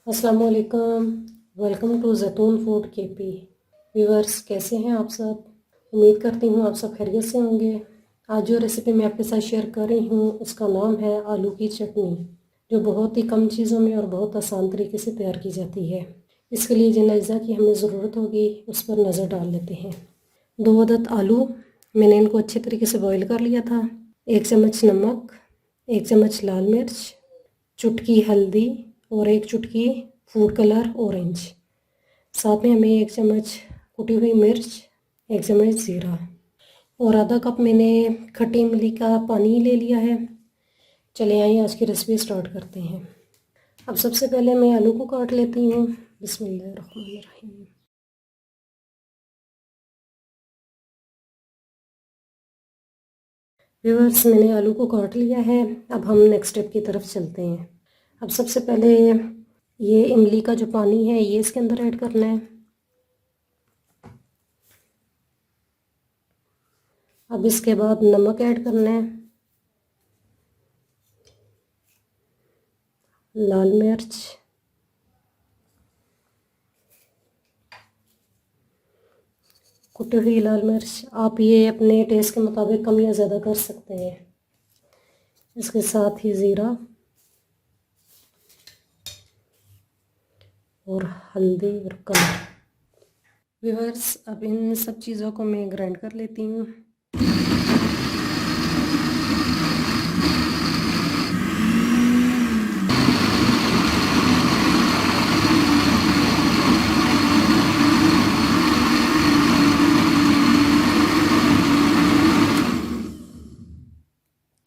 अस्सलाम वालेकुम। Welcome to जैतून फूड केपी। व्यूअर्स, कैसे हैं आप सब? उम्मीद करती हूँ आप सब खैरियत से होंगे। आज जो रेसिपी मैं आपके साथ शेयर कर रही हूँ उसका नाम है आलू की चटनी, जो बहुत ही कम चीज़ों में और बहुत आसान तरीके से तैयार की जाती है। इसके लिए जिन अज्जा की हमें ज़रूरत होगी उस पर नज़र डाल लेते हैं। 2 अदद आलू, मैंने इनको अच्छे तरीके से बॉईल कर लिया था। 1 चम्मच नमक, 1 चम्मच लाल मिर्च, चुटकी हल्दी और 1 चुटकी फूड कलर ऑरेंज। साथ में हमें 1 चम्मच कुटी हुई मिर्च, 1 चम्मच ज़ीरा और आधा कप मैंने खट्टी इमली का पानी ले लिया है। चले आइए आज की रेसिपी स्टार्ट करते हैं। अब सबसे पहले मैं आलू को काट लेती हूँ। बिस्मिल्लाहिर्रहमानिर्रहीम। व्यूअर्स, मैंने आलू को काट लिया है। अब हम नेक्स्ट स्टेप की तरफ चलते हैं। अब सबसे पहले ये इमली का जो पानी है ये इसके अंदर ऐड करना है। अब इसके बाद नमक ऐड करना है, लाल मिर्च, कुटी हुई लाल मिर्च। आप ये अपने टेस्ट के मुताबिक कम या ज़्यादा कर सकते हैं। इसके साथ ही ज़ीरा और हल्दी और कलर। व्यूअर्स, अब इन सब चीज़ों को मैं ग्राइंड कर लेती हूँ।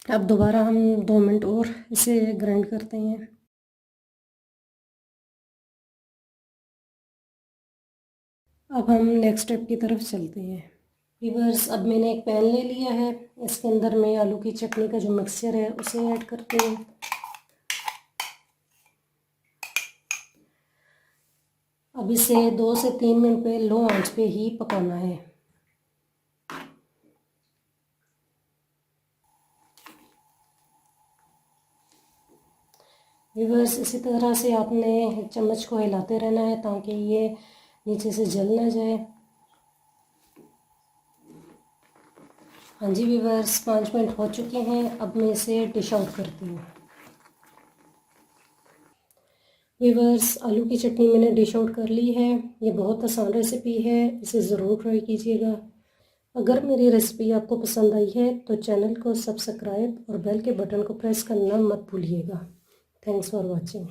अब दोबारा हम 2 मिनट और इसे ग्राइंड करते हैं। अब हम नेक्स्ट स्टेप की तरफ चलते हैं। व्यूअर्स, अब मैंने एक पैन ले लिया है। इसके अंदर मैं आलू की चटनी का जो मिक्सचर है उसे ऐड करती हूँ। अब इसे 2 से 3 मिनट पे लो आंच पे ही पकाना है। व्यूअर्स, इसी तरह से आपने चम्मच को हिलाते रहना है ताकि ये नीचे से जल ना जाए। हाँ जी व्यूअर्स, 5 मिनट हो चुके हैं। अब मैं इसे डिश आउट करती हूँ। व्यूअर्स, आलू की चटनी मैंने डिश आउट कर ली है। ये बहुत आसान रेसिपी है, इसे ज़रूर ट्राई कीजिएगा। अगर मेरी रेसिपी आपको पसंद आई है तो चैनल को सब्सक्राइब और बेल के बटन को प्रेस करना मत भूलिएगा। Thanks for watching.